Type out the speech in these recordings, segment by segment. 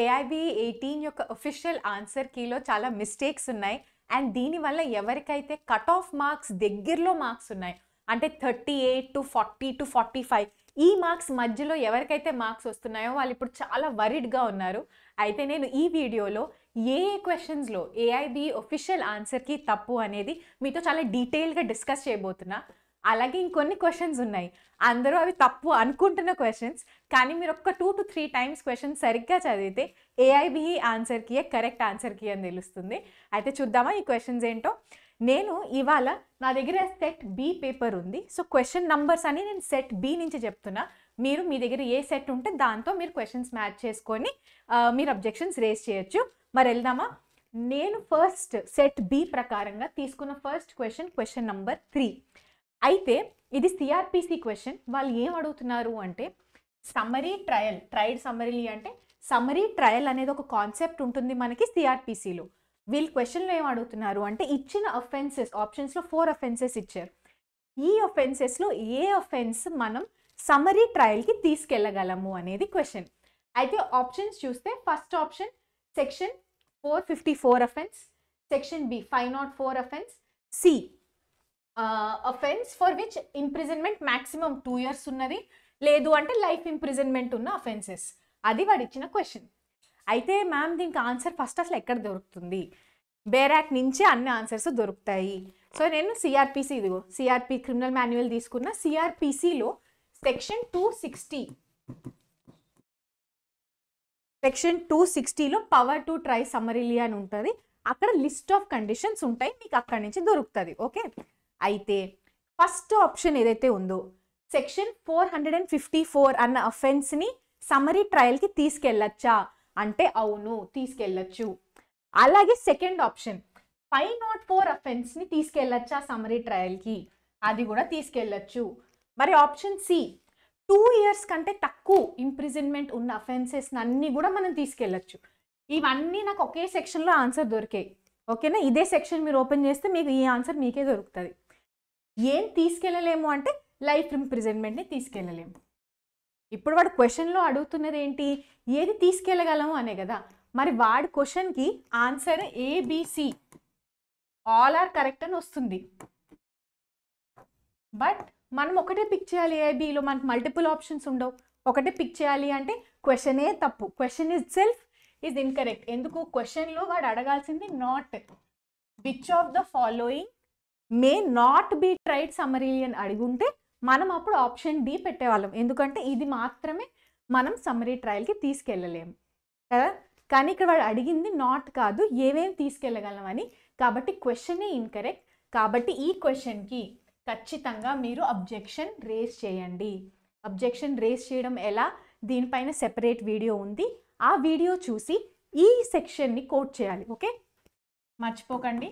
AIB 18 యొక్క official answer కీలో చాలా mistakes ఉన్నాయి. అండ్ దీనివల్ల ఎవరికైతే కట్ ఆఫ్ మార్క్స్ దగ్గరలో మార్క్స్ ఉన్నాయి, అంటే 38-40-45 ఈ మార్క్స్ మధ్యలో ఎవరికైతే మార్క్స్ వస్తున్నాయో వాళ్ళు ఇప్పుడు చాలా వరీడ్గా ఉన్నారు. అయితే నేను ఈ వీడియోలో ఏ క్వశ్చన్స్లో ఏఐబి అఫీషియల్ ఆన్సర్కి తప్పు అనేది మీతో చాలా డీటెయిల్గా డిస్కస్ చేయబోతున్నా. అలాగే ఇంకొన్ని క్వశ్చన్స్ ఉన్నాయి, అందరూ అవి తప్పు అనుకుంటున్న క్వశ్చన్స్, కానీ మీరు ఒక 2 to 3 టైమ్స్ క్వశ్చన్ సరిగ్గా చదివితే ఏఐబిఈ ఆన్సర్కి కరెక్ట్ ఆన్సర్కి అని తెలుస్తుంది. అయితే చూద్దామా ఈ క్వశ్చన్స్ ఏంటో. నేను ఇవాళ నా దగ్గర సెట్ బి పేపర్ ఉంది. సో క్వశ్చన్ నంబర్స్ అని నేను సెట్ బి నుంచి చెప్తున్నా. మీరు మీ దగ్గర ఏ సెట్ ఉంటే దాంతో మీరు క్వశ్చన్స్ మ్యాచ్ చేసుకొని మీరు అబ్జెక్షన్స్ రేస్ చేయొచ్చు. మరి వెళ్దామా. నేను ఫస్ట్ సెట్ బి ప్రకారంగా తీసుకున్న ఫస్ట్ క్వశ్చన్ నంబర్ 3. అయితే ఇది సిఆర్పిసి క్వశ్చన్. వాళ్ళు ఏం అడుగుతున్నారు అంటే సమ్మరీ ట్రైడ్ సమ్మరీ అంటే సమ్మరీ ట్రయల్ అనేది ఒక కాన్సెప్ట్ ఉంటుంది మనకి సిఆర్పిసిలో. వీళ్ళు క్వశ్చన్లో ఏం అడుగుతున్నారు అంటే ఇచ్చిన అఫెన్సెస్ ఆప్షన్స్లో 4 అఫెన్సెస్ ఇచ్చారు. ఈ అఫెన్సెస్లో ఏ అఫెన్స్ మనం సమ్మరీ ట్రయల్కి తీసుకెళ్ళగలము అనేది క్వశ్చన్. అయితే ఆప్షన్స్ చూస్తే first option section 454 offence, section B 504 offence, C offence for which imprisonment maximum 2 years ఉన్నది, లేదు అంటే లైఫ్ ఇంప్రిజన్మెంట్ ఉన్న అఫెన్సెస్. అది వాడు ఇచ్చిన క్వశ్చన్. అయితే మ్యామ్ దీనికి ఆన్సర్ ఫస్ట్ అసలు ఎక్కడ దొరుకుతుంది? బేరాక్ నుంచి అన్ని ఆన్సర్స్ దొరుకుతాయి. సో నేను సిఆర్పిసి, ఇదిగో సిఆర్పి క్రిమినల్ మాన్యువల్ తీసుకున్న. సిఆర్పిసిలో సెక్షన్ 260లో పవర్ టు ట్రై సమ్మరీలీ అని ఉంటుంది. అక్కడ లిస్ట్ ఆఫ్ కండిషన్స్ ఉంటాయి, మీకు అక్కడి నుంచి దొరుకుతుంది. ఓకే. అయితే ఫస్ట్ ఆప్షన్ ఏదైతే ఉందో సెక్షన్ 454 అన్న అఫెన్స్ని సమ్మరీ ట్రయల్కి తీసుకెళ్ళచ్చా అంటే అవును, తీసుకెళ్ళచ్చు. అలాగే సెకండ్ ఆప్షన్ 504 అఫెన్స్ని తీసుకెళ్ళచ్చా సమ్మరీ ట్రయల్కి, అది కూడా తీసుకెళ్ళచ్చు. మరి ఆప్షన్ సి 2 years కంటే తక్కువ ఇంప్రిజన్మెంట్ ఉన్న అఫెన్సెస్ అన్నీ కూడా మనం తీసుకెళ్ళచ్చు. ఇవన్నీ నాకు ఒకే సెక్షన్లో ఆన్సర్ దొరికాయి. ఓకేనా. ఇదే సెక్షన్ మీరు ఓపెన్ చేస్తే మీకు ఈ ఆన్సర్ మీకే దొరుకుతుంది. ఏం తీసుకెళ్ళలేము అంటే లైఫ్ ఇంప్రిజన్మెంట్ని తీసుకెళ్ళలేము. ఇప్పుడు వాడు క్వశ్చన్లో అడుగుతున్నది ఏంటి, ఏది తీసుకెళ్ళగలము అనే కదా. మరి వాడి క్వశ్చన్కి answer A B C all are correct అని వస్తుంది. బట్ మనం ఒకటే పిక్ చేయాలి. ఏబిలో మనకు మల్టిపుల్ ఆప్షన్స్ ఉండవు. ఒకటే పిక్ చేయాలి అంటే క్వశ్చనే తప్పు. Question is self is incorrect. ఎందుకు? క్వశ్చన్లో వాడు అడగాల్సింది not which of the following may not be tried summarily అని అడుగుంటే మనం అప్పుడు ఆప్షన్ డి పెట్టేవాళ్ళం. ఎందుకంటే ఇది మాత్రమే మనం సమ్మరీ ట్రయల్కి తీసుకెళ్ళలేము కదా. కానీ ఇక్కడ వాడు అడిగింది నాట్ కాదు, ఏమేమి తీసుకెళ్ళగలం అని. కాబట్టి క్వశ్చనే ఇన్కరెక్ట్. కాబట్టి ఈ క్వశ్చన్కి ఖచ్చితంగా మీరు అబ్జెక్షన్ రేస్ చేయండి. అబ్జెక్షన్ రేస్ చేయడం ఎలా, దీనిపైన సెపరేట్ వీడియో ఉంది. ఆ వీడియో చూసి ఈ సెక్షన్ని కోట్ చేయాలి. ఓకే, మర్చిపోకండి.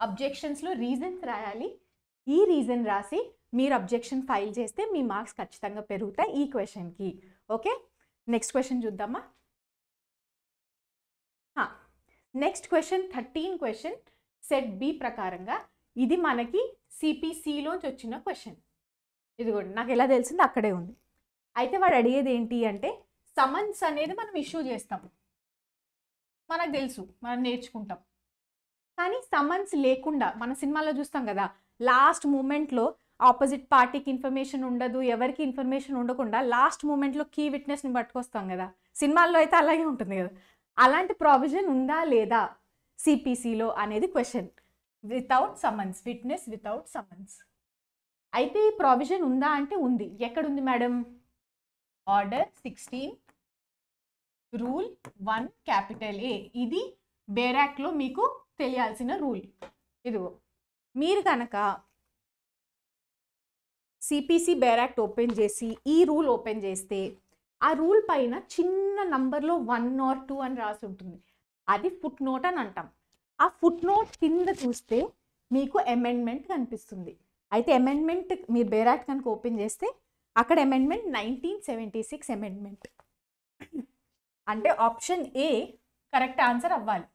అబ్జెక్షన్స్లో రీజన్స్ రాయాలి. ఈ రీజన్ రాసి మీరు అబ్జెక్షన్ ఫైల్ చేస్తే మీ మార్క్స్ ఖచ్చితంగా పెరుగుతాయి ఈ క్వశ్చన్కి. ఓకే, నెక్స్ట్ క్వశ్చన్ చూద్దామా. Next question 13 question set B ప్రకారంగా. ఇది మనకి సిపిసిలోంచి వచ్చిన క్వశ్చన్. ఇది కూడా నాకు ఎలా తెలిసింది అక్కడే ఉంది. అయితే వాడు అడిగేది ఏంటి అంటే సమన్స్ అనేది మనం ఇష్యూ చేస్తాం, మనకు తెలుసు, మనం నేర్చుకుంటాం. కానీ సమన్స్ లేకుండా మన సినిమాలో చూస్తాం కదా, లాస్ట్ మూమెంట్లో ఆపోజిట్ పార్టీకి ఇన్ఫర్మేషన్ ఉండదు, ఎవరికి ఇన్ఫర్మేషన్ ఉండకుండా లాస్ట్ మూమెంట్లో కీ విట్నెస్ని పట్టుకొస్తాం కదా. సినిమాల్లో అయితే అలాగే ఉంటుంది కదా. అలాంటి ప్రావిజన్ ఉందా లేదా సిపిసిలో అనేది question. Without summons, witness without summons. అయితే ఈ ప్రావిజన్ ఉందా అంటే ఉంది. ఎక్కడుంది మేడం? ఆర్డర్ 16 రూల్ 1 క్యాపిటల్ ఏ. ఇది బేరాక్లో మీకు తెలియాల్సిన రూల్. ఇదిగో మీరు కనుక సిపిసి బేరాక్ట్ ఓపెన్ చేసి ఈ రూల్ ఓపెన్ చేస్తే ఆ రూల్ పైన చిన్న నంబర్లో 1 or 2 అని రాసి ఉంటుంది. అది ఫుట్ నోట్ అని అంటాం. ఆ ఫుట్ నోట్ కింద చూస్తే మీకు అమెండ్మెంట్ కనిపిస్తుంది. అయితే అమెండ్మెంట్ మీరు బేరాక్ట్ కనుక ఓపెన్ చేస్తే అక్కడ అమెండ్మెంట్ 1976 అమెండ్మెంట్. అంటే ఆప్షన్ ఏ కరెక్ట్ ఆన్సర్ అవ్వాలి.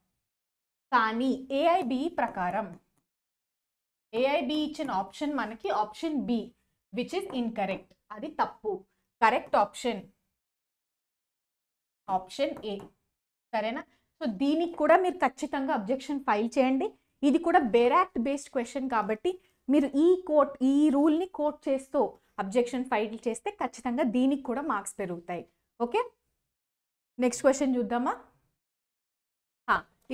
కానీ ఏఐబి ప్రకారం ఏఐబి ఇచ్చిన ఆప్షన్ మనకి option B which is incorrect. అది తప్పు. Correct option option A. సరేనా? సో దీనికి కూడా మీరు ఖచ్చితంగా అబ్జెక్షన్ ఫైల్ చేయండి. ఇది కూడా బేర్ యాక్ట్ బేస్డ్ క్వశ్చన్ కాబట్టి మీరు ఈ రూల్ని కోట్ చేస్తూ అబ్జెక్షన్ ఫైల్ చేస్తే ఖచ్చితంగా దీనికి కూడా మార్క్స్ పెరుగుతాయి. ఓకే, నెక్స్ట్ క్వశ్చన్ చూద్దామా?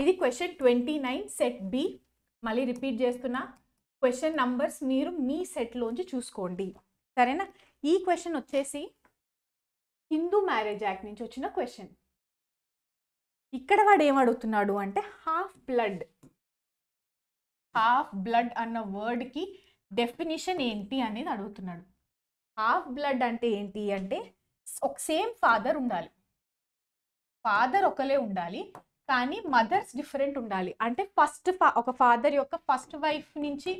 ఇది క్వశ్చన్ 29 సెట్ బి. మళ్ళీ రిపీట్ చేస్తున్నా, క్వశ్చన్ నంబర్స్ మీరు మీ సెట్లోంచి చూసుకోండి. సరేనా? ఈ క్వశ్చన్ వచ్చేసి హిందూ మ్యారేజ్ యాక్ట్ నుంచి వచ్చిన క్వశ్చన్. ఇక్కడ వాడు ఏమడుగుతున్నాడు అంటే హాఫ్ బ్లడ్ అన్న వర్డ్కి డెఫినిషన్ ఏంటి అనేది అడుగుతున్నాడు. హాఫ్ బ్లడ్ అంటే ఏంటి అంటే సేమ్ ఫాదర్ ఉండాలి, ఫాదర్ ఒకలే ఉండాలి, కానీ మదర్స్ డిఫరెంట్ ఉండాలి. అంటే ఒక ఫాదర్ యొక్క ఫస్ట్ వైఫ్ నుంచి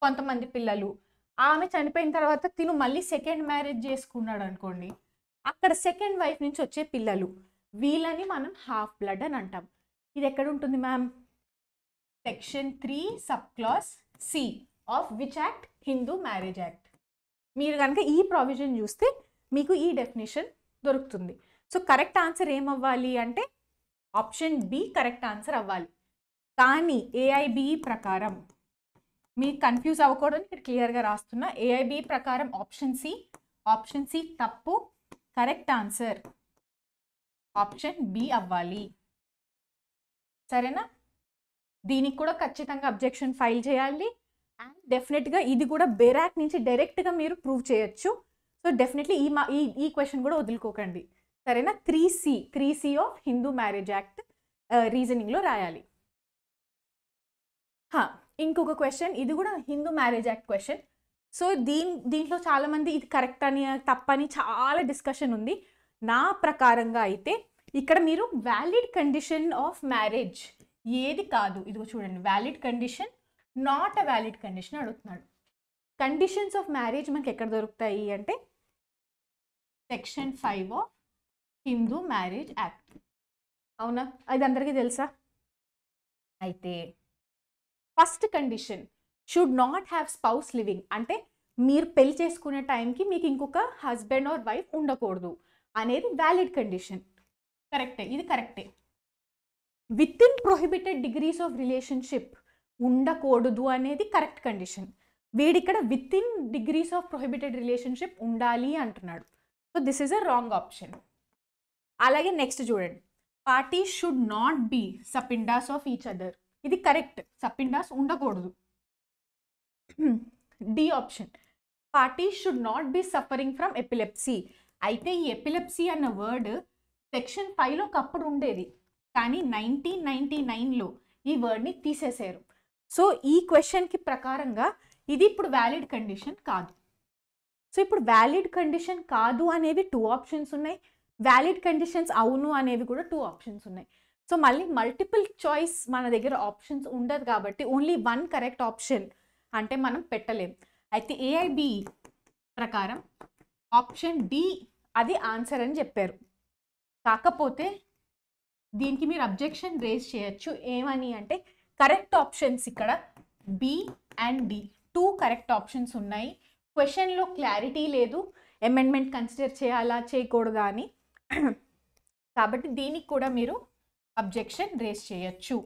కొంతమంది పిల్లలు, ఆమె చనిపోయిన తర్వాత తిను మళ్ళీ సెకండ్ మ్యారేజ్ చేసుకున్నాడు అనుకోండి, అక్కడ సెకండ్ వైఫ్ నుంచి వచ్చే పిల్లలు, వీళ్ళని మనం హాఫ్ బ్లడ్ అని అంటాం. ఇది ఎక్కడ ఉంటుంది ma'am? Section 3 sub clause C of which act? Hindu marriage act. మీరు కనుక ఈ ప్రావిజన్ చూస్తే మీకు ఈ డెఫినేషన్ దొరుకుతుంది. సో కరెక్ట్ ఆన్సర్ ఏమవ్వాలి అంటే ఆప్షన్ బి కరెక్ట్ ఆన్సర్ అవ్వాలి. కానీ ఏఐబిఈ ప్రకారం మీరు కన్ఫ్యూజ్ అవ్వకూడదు, ఇక్కడ క్లియర్గా రాస్తున్నా. ఏఐబిఈ ప్రకారం ఆప్షన్ సి తప్పు. కరెక్ట్ ఆన్సర్ ఆప్షన్ బి అవ్వాలి. సరేనా? దీనికి కూడా ఖచ్చితంగా అబ్జెక్షన్ ఫైల్ చేయాలి. అండ్ డెఫినెట్గా ఇది కూడా బెరాక్ నుంచి డైరెక్ట్గా మీరు ప్రూవ్ చేయొచ్చు. సో డెఫినెట్లీ ఈ క్వశ్చన్ కూడా వదులుకోకండి. సరేనా? 3C of Hindu marriage act రీజనింగ్లో రాయాలి. ఇంకొక క్వశ్చన్, ఇది కూడా Hindu marriage act question. So దీంట్లో చాలామంది ఇది కరెక్ట్ అని తప్పని చాలా డిస్కషన్ ఉంది. నా ప్రకారంగా అయితే ఇక్కడ మీరు వ్యాలిడ్ కండిషన్ ఆఫ్ మ్యారేజ్ ఏది కాదు, ఇదిగో చూడండి, valid condition, not a valid condition అడుగుతున్నాడు. కండిషన్స్ ఆఫ్ మ్యారేజ్ మనకి ఎక్కడ దొరుకుతాయి అంటే section 5 of Hindu marriage act. అవునా? అది అందరికీ తెలుసా? అయితే first condition should not have spouse living, అంటే మీరు పెళ్లి చేసుకునే టైంకి మీకు ఇంకొక హస్బెండ్ ఆర్ వైఫ్ ఉండకూడదు అనేది వ్యాలిడ్ కండిషన్. కరెక్టే, ఇది కరెక్టే. Within prohibited degrees of relationship ఉండకూడదు అనేది కరెక్ట్ కండిషన్. వీడిక్కడ within degrees of prohibited relationship ఉండాలి అంటున్నాడు. So this is a wrong option. అలాగే నెక్స్ట్ చూడండి, party should not be sapindas of each other. ఇది కరెక్ట్, సపిండాస్ ఉండకూడదు. D option, party should not be suffering from epilepsy. అయితే ఈ epilepsy అన్న word section 5లో ఒకప్పుడు ఉండేది, కానీ 1999లో ఈ వర్డ్ని తీసేశారు. సో ఈ క్వశ్చన్కి ప్రకారంగా ఇది ఇప్పుడు వ్యాలిడ్ కండిషన్ కాదు. సో ఇప్పుడు వ్యాలిడ్ కండిషన్ కాదు అనేవి 2 ఆప్షన్స్ ఉన్నాయి, వ్యాలిడ్ కండిషన్స్ అవును అనేవి కూడా 2 ఆప్షన్స్ ఉన్నాయి. సో మళ్ళీ మల్టిపుల్ చాయిస్ మన దగ్గర ఆప్షన్స్ ఉండదు కాబట్టి ఓన్లీ 1 కరెక్ట్ ఆప్షన్ అంటే మనం పెట్టలేం. అయితే ఏఐబి ప్రకారం ఆప్షన్ డి అది ఆన్సర్ అని చెప్పారు. కాకపోతే దీనికి మీరు అబ్జెక్షన్ రేజ్ చేయొచ్చు. ఏమని అంటే కరెక్ట్ ఆప్షన్స్ ఇక్కడ B and D 2 correct options ఉన్నాయి. క్వశ్చన్లో క్లారిటీ లేదు, అమెండ్మెంట్ కన్సిడర్ చేయాలా చేయకూడదా అని. కాబట్టి దీనికి కూడా మీరు అబ్జెక్షన్ రేజ్ చేయొచ్చు.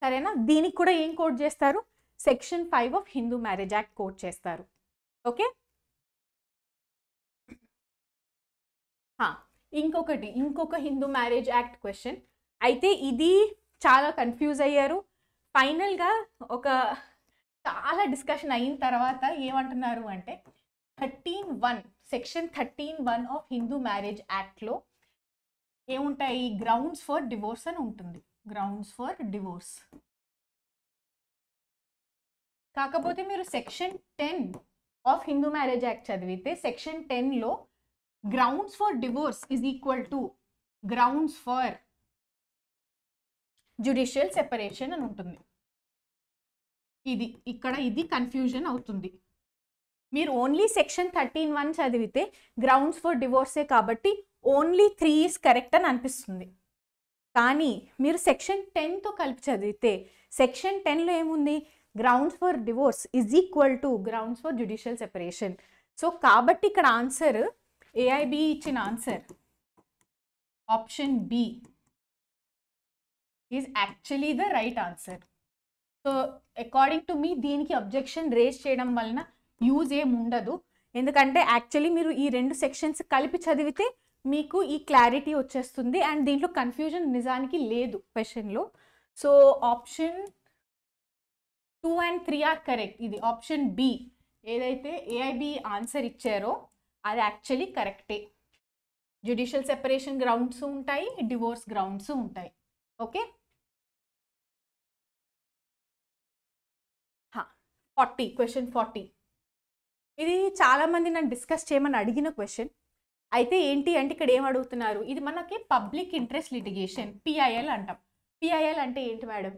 సరేనా? దీనికి కూడా ఏం కోట్ చేస్తారు? Section 5 of Hindu marriage act quote చేస్తారు. ఓకే, ఇంకొక హిందూ మ్యారేజ్ యాక్ట్ క్వశ్చన్. అయితే ఇది చాలా కన్ఫ్యూజ్ అయ్యారు. ఫైనల్గా చాలా డిస్కషన్ అయిన తర్వాత ఏమంటున్నారు అంటే 13(1) సెక్షన్ 13(1) ఆఫ్ హిందూ మ్యారేజ్ యాక్ట్లో ఏముంటాయి? గ్రౌండ్స్ ఫర్ డివోర్స్ అని ఉంటుంది. Grounds for divorce. కాకపోతే మీరు section 10 of Hindu marriage act చదివితే సెక్షన్ 10లో grounds for divorce is equal to grounds for judicial separation అని ఉంటుంది. ఇది కన్ఫ్యూజన్ అవుతుంది. మీరు ఓన్లీ సెక్షన్ 13(1) చదివితే గ్రౌండ్స్ ఫర్ డివోర్సే కాబట్టి ఓన్లీ 3 ఈజ్ కరెక్ట్ అని అనిపిస్తుంది. కానీ మీరు సెక్షన్ 10తో కలిపి చదివితే సెక్షన్ 10లో ఏముంది? Grounds for divorce is equal to grounds for judicial separation. So కాబట్టి ఇక్కడ ఆన్సర్ ఏఐబి ఇచ్చిన answer option B is actually the right answer. So according to మీ దీనికి అబ్జెక్షన్ రేజ్ చేయడం వలన యూజ్ ఏం ఉండదు. ఎందుకంటే యాక్చువల్లీ మీరు ఈ 2 సెక్షన్స్ కలిపి చదివితే మీకు ఈ క్లారిటీ వచ్చేస్తుంది అండ్ దీంట్లో కన్ఫ్యూజన్ నిజానికి లేదు క్వశ్చన్లో. So option 2 and 3 are correct. ఇది ఆప్షన్ బి ఏదైతే ఏఐబి ఆన్సర్ ఇచ్చారో అది యాక్చువల్లీ కరెక్టే. జ్యుడిషియల్ సెపరేషన్ గ్రౌండ్స్ ఉంటాయి, డివోర్స్ గ్రౌండ్స్ ఉంటాయి. Okay, 40 question 40. ఇది చాలామంది నన్ను డిస్కస్ చేయమని అడిగిన క్వశ్చన్. అయితే ఏంటి అంటే ఇక్కడ ఏం అడుగుతున్నారు, ఇది మనకి పబ్లిక్ ఇంట్రెస్ట్ లిటిగేషన్ పిఐఎల్ అంటాం. పిఐఎల్ అంటే ఏంటి మేడం,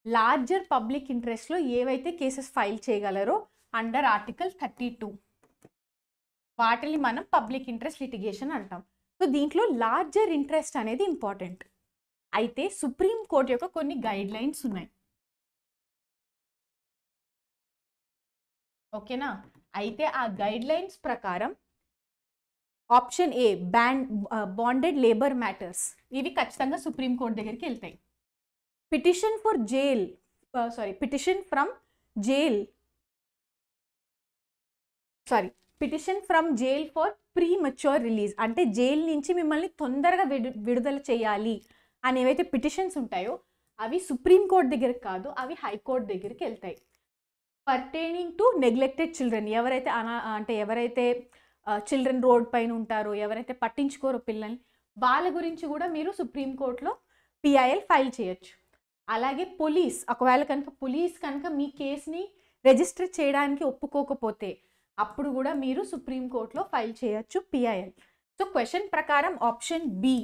లార్జర్ పబ్లిక్ ఇంట్రెస్ట్లో ఏవైతే కేసెస్ ఫైల్ చేయగలరో అండర్ ఆర్టికల్ 32 వాటిని మనం పబ్లిక్ ఇంట్రెస్ట్ లిటిగేషన్ అంటాం. సో దీంట్లో లార్జర్ ఇంట్రెస్ట్ అనేది ఇంపార్టెంట్. అయితే సుప్రీం కోర్ట్ యొక్క కొన్ని గైడ్ లైన్స్ ఉన్నాయి. ఓకేనా, అయితే ఆ గైడ్ లైన్స్ ప్రకారం option A bonded labour matters ఇవి ఖచ్చితంగా సుప్రీంకోర్టు దగ్గరికి వెళ్తాయి. Petition from jail for pre mature release అంటే జైలు నుంచి మిమ్మల్ని తొందరగా విడుదల చేయాలి అని ఏవైతే పిటిషన్స్ ఉంటాయో అవి సుప్రీంకోర్టు దగ్గరికి కాదు, అవి హైకోర్టు దగ్గరికి వెళ్తాయి. పర్టైనింగ్ టు నెగ్లెక్టెడ్ చిల్డ్రన్ ఎవరైతే చిల్డ్రన్ రోడ్ పైన ఉంటారో, ఎవరైతే పట్టించుకోరో పిల్లల్ని, వాళ్ళ గురించి కూడా మీరు సుప్రీంకోర్టులో పిఐఎల్ ఫైల్ చేయొచ్చు. అలాగే ఒకవేళ కనుక మీ కేసుని రిజిస్టర్ చేయడానికి ఒప్పుకోకపోతే అప్పుడు కూడా మీరు సుప్రీంకోర్టులో ఫైల్ చేయొచ్చు పిఐఎల్. సో క్వశ్చన్ ప్రకారం ఆప్షన్ బి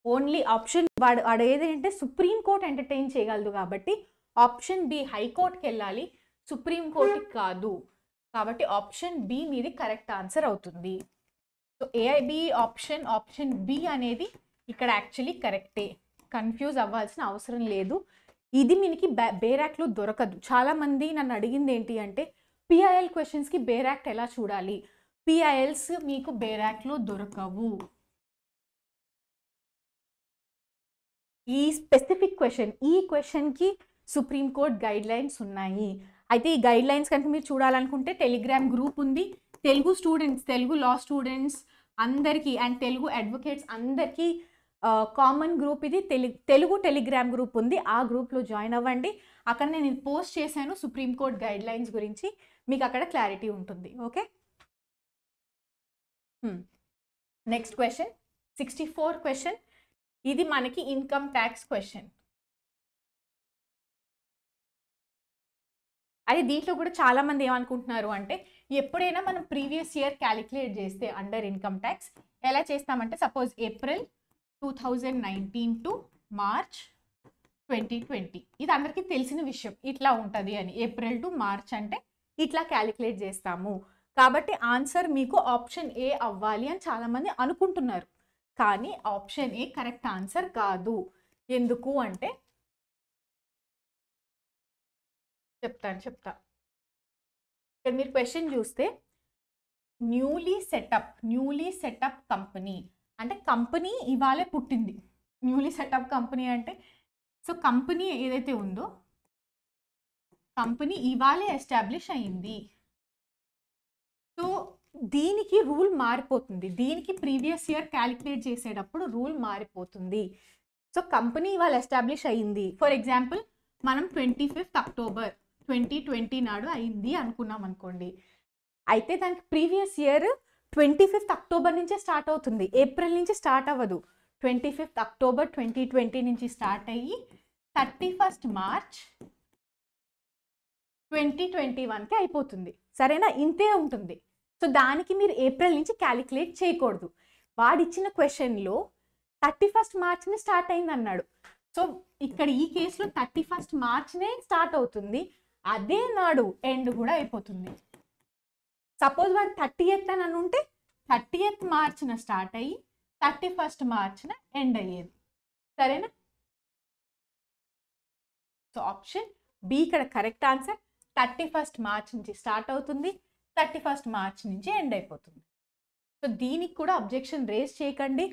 ఓన్లీ ఆప్షన్ వాడు ఏదంటే సుప్రీంకోర్టు ఎంటర్టైన్ చేయగలదు కాబట్టి ఆప్షన్ బి హైకోర్టుకి వెళ్ళాలి, సుప్రీంకోర్టుకి కాదు. కాబట్టి ఆప్షన్ బి మీది కరెక్ట్ ఆన్సర్ అవుతుంది. సో ఏఐబి ఆప్షన్ బి అనేది ఇక్కడ యాక్చువల్లీ కరెక్టే, కన్ఫ్యూజ్ అవ్వాల్సిన అవసరం లేదు. ఇది మీకు బేర్ యాక్ట్లో దొరకదు. చాలామంది నన్ను అడిగింది ఏంటి అంటే పిఐఎల్ క్వశ్చన్స్కి బేర్ యాక్ట్ ఎలా చూడాలి, పిఐఎల్స్ మీకు బేర్ యాక్ట్లో దొరకవు. ఈ స్పెసిఫిక్ ఈ క్వశ్చన్కి సుప్రీంకోర్టు గైడ్ లైన్స్ ఉన్నాయి. అయితే ఈ గైడ్ లైన్స్ కనుక మీరు చూడాలనుకుంటే టెలిగ్రామ్ గ్రూప్ ఉంది. తెలుగు లా స్టూడెంట్స్ అందరికీ అండ్ తెలుగు అడ్వకేట్స్ అందరికీ కామన్ గ్రూప్ ఇది. తెలుగు టెలిగ్రామ్ గ్రూప్ ఉంది, ఆ గ్రూప్లో జాయిన్ అవ్వండి. అక్కడ నేను పోస్ట్ చేశాను సుప్రీంకోర్టు గైడ్ లైన్స్ గురించి, మీకు అక్కడ క్లారిటీ ఉంటుంది. Okay, next question 64 question. ఇది మనకి ఇన్కమ్ ట్యాక్స్ క్వశ్చన్. అది దీంట్లో కూడా చాలామంది ఏమనుకుంటున్నారు అంటే ఎప్పుడైనా మనం ప్రీవియస్ ఇయర్ క్యాలిక్యులేట్ చేస్తే అండర్ ఇన్కమ్ ట్యాక్స్ ఎలా చేస్తామంటే సపోజ్ ఏప్రిల్ 2019 టు మార్చ్ 2020 ఇది అందరికీ తెలిసిన విషయం, ఇట్లా ఉంటుంది అని. ఏప్రిల్ టు మార్చ్ అంటే ఇట్లా క్యాలిక్యులేట్ చేస్తాము. కాబట్టి ఆన్సర్ మీకు ఆప్షన్ ఏ అవ్వాలి అని చాలామంది అనుకుంటున్నారు. కానీ ఆప్షన్ ఏ కరెక్ట్ ఆన్సర్ కాదు. ఎందుకు అంటే చెప్తా. ఇక్కడ మీరు క్వశ్చన్ చూస్తే న్యూలీ సెటప్ కంపెనీ అంటే కంపెనీ ఇవాళే పుట్టింది. న్యూలీ సెటప్ కంపెనీ అంటే సో కంపెనీ ఏదైతే ఉందో కంపెనీ ఇవాళే ఎస్టాబ్లిష్ అయింది. సో దీనికి రూల్ మారిపోతుంది, దీనికి ప్రీవియస్ ఇయర్ క్యాలిక్యులేట్ చేసేటప్పుడు రూల్ మారిపోతుంది. సో కంపెనీ ఇవాళ ఎస్టాబ్లిష్ అయింది. ఫర్ ఎగ్జాంపుల్ మనం 25th అక్టోబర్ 2020 నాడు అయింది అనుకున్నాం అనుకోండి. అయితే దానికి ప్రీవియస్ ఇయర్ 25th అక్టోబర్ నుంచే స్టార్ట్ అవుతుంది, ఏప్రిల్ నుంచి స్టార్ట్ అవ్వదు. 25th అక్టోబర్ 2020 నుంచి స్టార్ట్ అయ్యి 31st మార్చ్ 2021కి అయిపోతుంది. సరేనా, ఇంతే ఉంటుంది. సో దానికి మీరు ఏప్రిల్ నుంచి క్యాలిక్యులేట్ చేయకూడదు. వాడిచ్చిన క్వశ్చన్లో 31st మార్చ్ని స్టార్ట్ అయింది అన్నాడు. సో ఇక్కడ ఈ కేసులో 31st మార్చ్నే స్టార్ట్ అవుతుంది, అదే నాడు ఎండ్ కూడా అయిపోతుంది. సపోజ్ వాడు 30th అని ఉంటే 30th మార్చ్న స్టార్ట్ అయ్యి 31st మార్చ్న ఎండ్ అయ్యేది. సరేనా, సో ఆప్షన్ బి ఇక్కడ కరెక్ట్ ఆన్సర్. 31st మార్చ్ నుంచి స్టార్ట్ అవుతుంది, 31st మార్చ్ నుంచి ఎండ్ అయిపోతుంది. సో దీనికి కూడా అబ్జెక్షన్ రేజ్ చేయకండి.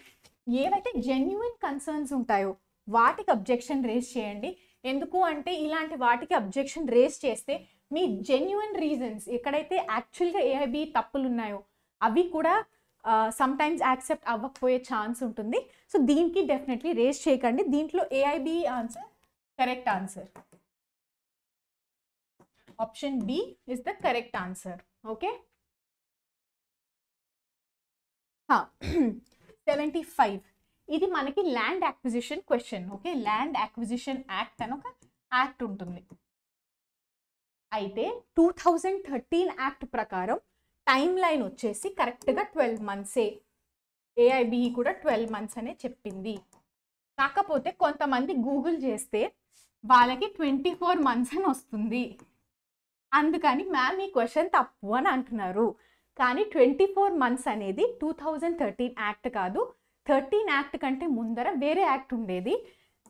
ఏవైతే జెన్యున్ కన్సర్న్స్ ఉంటాయో వాటికి అబ్జెక్షన్ రేస్ చేయండి. ఎందుకు అంటే ఇలాంటి వాటికి అబ్జెక్షన్ రేస్ చేస్తే మీ జెన్యున్ రీజన్స్ ఎక్కడైతే యాక్చువల్గా ఏఐబి తప్పులు ఉన్నాయో అవి కూడా సమ్టైమ్స్ యాక్సెప్ట్ అవ్వకపోయే ఛాన్స్ ఉంటుంది. సో దీనికి డెఫినెట్లీ రేస్ చేయకండి. దీంట్లో AIB answer correct answer. Option B is the correct answer. Okay, 75 ఇది మనకి land acquisition question. Okay, land acquisition act అని ఒక యాక్ట్ ఉంటుంది. అయితే 2013 యాక్ట్ ప్రకారం టైం లైన్ వచ్చేసి కరెక్ట్గా 12 మంత్సే. ఏఐబి కూడా 12 మంత్స్ అనే చెప్పింది. కాకపోతే కొంతమంది గూగుల్ చేస్తే వాళ్ళకి 24 మంత్స్ అని వస్తుంది. అందుకని మ్యామ్ ఈ క్వశ్చన్ తప్పు అని అంటున్నారు. కానీ 24 మంత్స్ అనేది 2013 యాక్ట్ కాదు. 13 యాక్ట్ కంటే ముందర వేరే యాక్ట్ ఉండేది.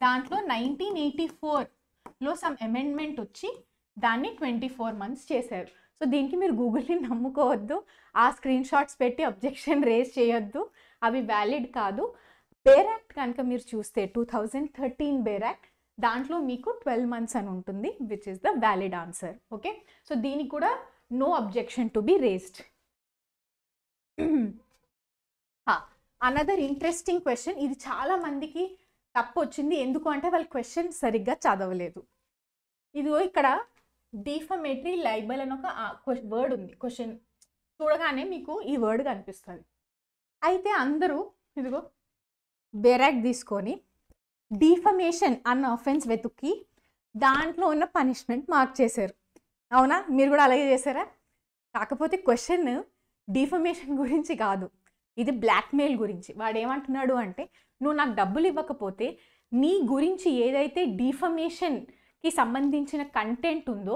దాంట్లో 1984లో సమ్ అమెండ్మెంట్ వచ్చి దాన్ని 24 మంత్స్ చేశారు. సో దీనికి మీరు గూగుల్ని నమ్ముకోవద్దు, ఆ స్క్రీన్ షాట్స్ పెట్టి అబ్జెక్షన్ రేస్ చేయొద్దు, అవి వ్యాలిడ్ కాదు. బేర్ యాక్ట్ కనుక మీరు చూస్తే 2013 బేర్ యాక్ట్, దాంట్లో మీకు 12 మంత్స్ అని ఉంటుంది, which is the valid answer. Okay, so దీనికి కూడా no objection to be raised. Another interesting question, ఇది చాలా మందికి తప్పు వచ్చింది. ఎందుకు అంటే వాళ్ళు క్వశ్చన్ సరిగ్గా చదవలేదు. ఇదిగో ఇక్కడ డిఫమేటరీ లైబల్ అని ఒక వర్డ్ ఉంది. క్వశ్చన్ చూడగానే మీకు ఈ వర్డ్ కనిపిస్తుంది. అయితే అందరూ ఇదిగో బేరాక్ తీసుకొని డిఫమేషన్ అన్న ఆఫెన్స్ వెతుక్కి దాంట్లో ఉన్న పనిష్మెంట్ మార్క్ చేశారు. అవునా, మీరు కూడా అలాగే చేశారా? కాకపోతే క్వశ్చన్ డిఫమేషన్ గురించి కాదు, ఇది బ్లాక్మెయిల్ గురించి. వాడు ఏమంటున్నాడు అంటే, నువ్వు నాకు డబ్బులు ఇవ్వకపోతే నీ గురించి ఏదైతే డిఫమేషన్కి సంబంధించిన కంటెంట్ ఉందో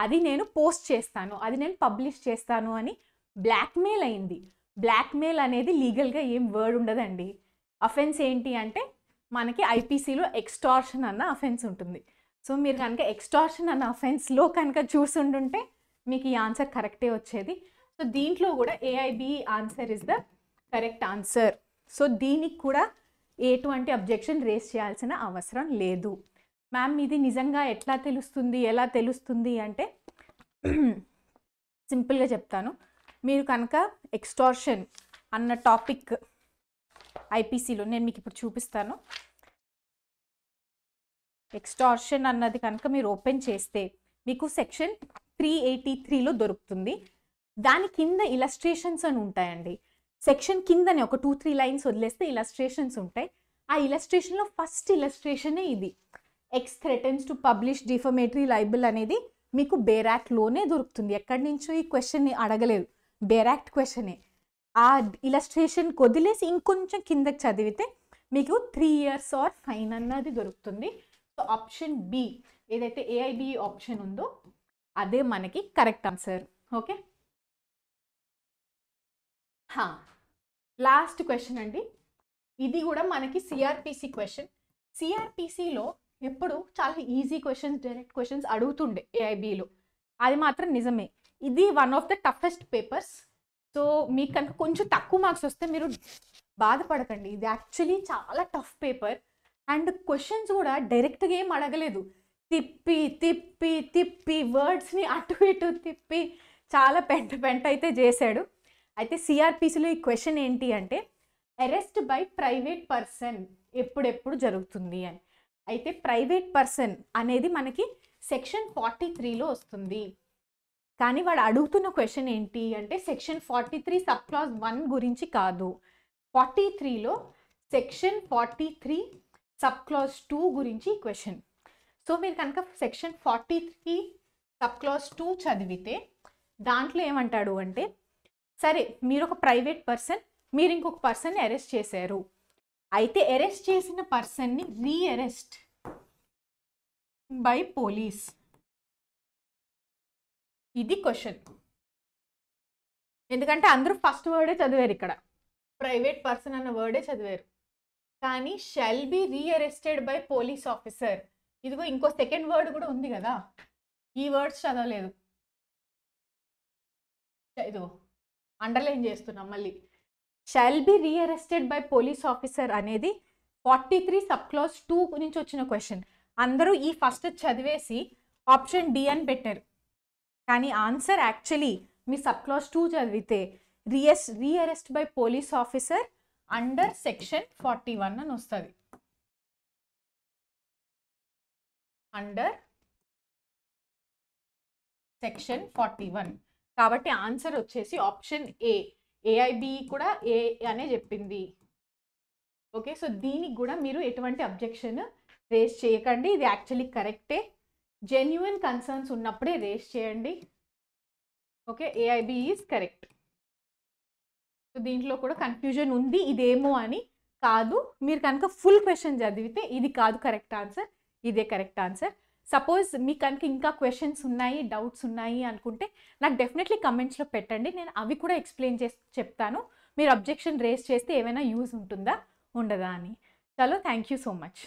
అది నేను పోస్ట్ చేస్తాను, అది నేను పబ్లిష్ చేస్తాను అని బ్లాక్మెయిల్ అయింది. బ్లాక్మెయిల్ అనేది లీగల్గా ఏం వర్డ్ ఉండదండి. అఫెన్స్ ఏంటి అంటే మనకి ఐపీసీలో ఎక్స్టార్షన్ అన్న అఫెన్స్ ఉంటుంది. సో మీరు కనుక ఎక్స్టార్షన్ అన్న అఫెన్స్లో కనుక చూసుంటుంటే మీకు ఈ ఆన్సర్ కరెక్టే వచ్చేది. సో దీంట్లో కూడా AIB answer is the correct answer. So దీనికి కూడా ఎటువంటి అబ్జెక్షన్ రేస్ చేయాల్సిన అవసరం లేదు. మ్యామ్ ఇది నిజంగా ఎట్లా తెలుస్తుంది, ఎలా తెలుస్తుంది అంటే సింపుల్గా చెప్తాను. మీరు కనుక ఎక్స్టార్షన్ అన్న టాపిక్ ఐపీసీలో నేను మీకు ఇప్పుడు చూపిస్తాను. ఎక్స్టార్షన్ అన్నది కనుక మీరు ఓపెన్ చేస్తే మీకు సెక్షన్ 383లో దొరుకుతుంది. దాని కింద ఇలస్ట్రేషన్స్ అని ఉంటాయండి. సెక్షన్ కిందనే ఒక 2-3 లైన్స్ వదిలేస్తే ఇలస్ట్రేషన్స్ ఉంటాయి. ఆ ఇలస్ట్రేషన్లో ఫస్ట్ ఇలస్ట్రేషనే ఇది. X threatens to publish defamatory liable అనేది మీకు బేర్ యాక్ట్లోనే దొరుకుతుంది. ఎక్కడి నుంచో ఈ క్వశ్చన్ని అడగలేదు, బేర్ యాక్ట్ క్వశ్చనే. ఆ ఇలస్ట్రేషన్ వదిలేసి ఇంకొంచెం కిందకి చదివితే మీకు 3 years ఆర్ ఫైన్ అన్నది దొరుకుతుంది. సో ఆప్షన్ బి ఏదైతే ఏఐబి ఆప్షన్ ఉందో అదే మనకి correct answer. Okay, last question అండి. ఇది కూడా మనకి సిఆర్పిసి క్వశ్చన్. సిఆర్పిసిలో ఎప్పుడు చాలా ఈజీ క్వశ్చన్స్, డైరెక్ట్ క్వశ్చన్స్ అడుగుతుండే ఏఐబిలో, అది మాత్రం నిజమే. ఇది one of the toughest papers. So మీకు కనుక కొంచెం తక్కువ మార్క్స్ వస్తే మీరు బాధపడకండి, ఇది యాక్చువల్లీ చాలా టఫ్ పేపర్. అండ్ క్వశ్చన్స్ కూడా డైరెక్ట్గా ఏం అడగలేదు, తిప్పి తిప్పి తిప్పి వర్డ్స్ని అటు ఇటు తిప్పి చాలా పెంట అయితే చేశాడు. అయితే సిఆర్పిసిలో ఈ క్వశ్చన్ ఏంటి అంటే అరెస్ట్ బై ప్రైవేట్ పర్సన్ ఎప్పుడెప్పుడు జరుగుతుంది అని. అయితే ప్రైవేట్ పర్సన్ అనేది మనకి సెక్షన్ 43లో వస్తుంది. కానీ వాడు అడుగుతున్న క్వశ్చన్ ఏంటి అంటే సెక్షన్ 43 సబ్ క్లాజ్ 1 గురించి కాదు, 43లో సెక్షన్ 43 సబ్ క్లాజ్ 2 గురించి క్వశ్చన్. సో మీరు కనుక సెక్షన్ 43 సబ్ క్లాజ్ 2 చదివితే దాంట్లో ఏమంటాడు అంటే, సరే మీరు ఒక ప్రైవేట్ పర్సన్, మీరు ఇంకొక పర్సన్ని అరెస్ట్ చేశారు. అయితే అరెస్ట్ చేసిన పర్సన్ని రీఅరెస్ట్ బై పోలీస్, ఇది క్వశ్చన్. ఎందుకంటే అందరూ ఫస్ట్ వర్డే చదివారు, ఇక్కడ ప్రైవేట్ పర్సన్ అన్న వర్డే చదివారు. కానీ shall be rearrested by police officer, ఇదిగో ఇంకో సెకండ్ వర్డ్ కూడా ఉంది కదా, ఈ వర్డ్స్ చదవలేదు. ఇదిగో అండర్లైన్ చేస్తున్నాం మళ్ళీ, shall be rearrested by police officer అనేది 43 సబ్ క్లాస్ 2 నుంచి వచ్చిన క్వశ్చన్. అందరూ ఈ ఫస్ట్ చదివేసి ఆప్షన్ డి అని పెట్టారు, కానీ ఆన్సర్ యాక్చువల్లీ మీ సబ్ క్లాస్ 2 చదివితే rearrest by police officer under section 41 అని వస్తుంది. Under section 41. కాబట్టి ఆన్సర్ వచ్చేసి ఆప్షన్ ఏ. ఏఐబి కూడా ఏ అనే చెప్పింది. ఓకే, సో దీనికి కూడా మీరు ఎటువంటి అబ్జెక్షన్ రేస్ చేయకండి. ఇది యాక్చువల్లీ కరెక్టే. జెన్యున్ కన్సర్న్స్ ఉన్నప్పుడే రేస్ చేయండి. Okay, AIB is correct. So దీంట్లో కూడా కన్ఫ్యూజన్ ఉంది ఇదేమో అని. కాదు, మీరు కనుక ఫుల్ క్వశ్చన్ చదివితే ఇది కాదు కరెక్ట్ ఆన్సర్, ఇదే కరెక్ట్ ఆన్సర్. సపోజ్ మీకు కనుక ఇంకా క్వశ్చన్స్ ఉన్నాయి, డౌట్స్ ఉన్నాయి అనుకుంటే నాకు డెఫినెట్లీ కమెంట్స్లో పెట్టండి, నేను అవి కూడా ఎక్స్ప్లెయిన్ చేసి చెప్తాను. మీరు అబ్జెక్షన్ రేస్ చేస్తే ఏమైనా యూజ్ ఉంటుందా ఉండదా అని. చలో, థ్యాంక్ యూ సో మచ్.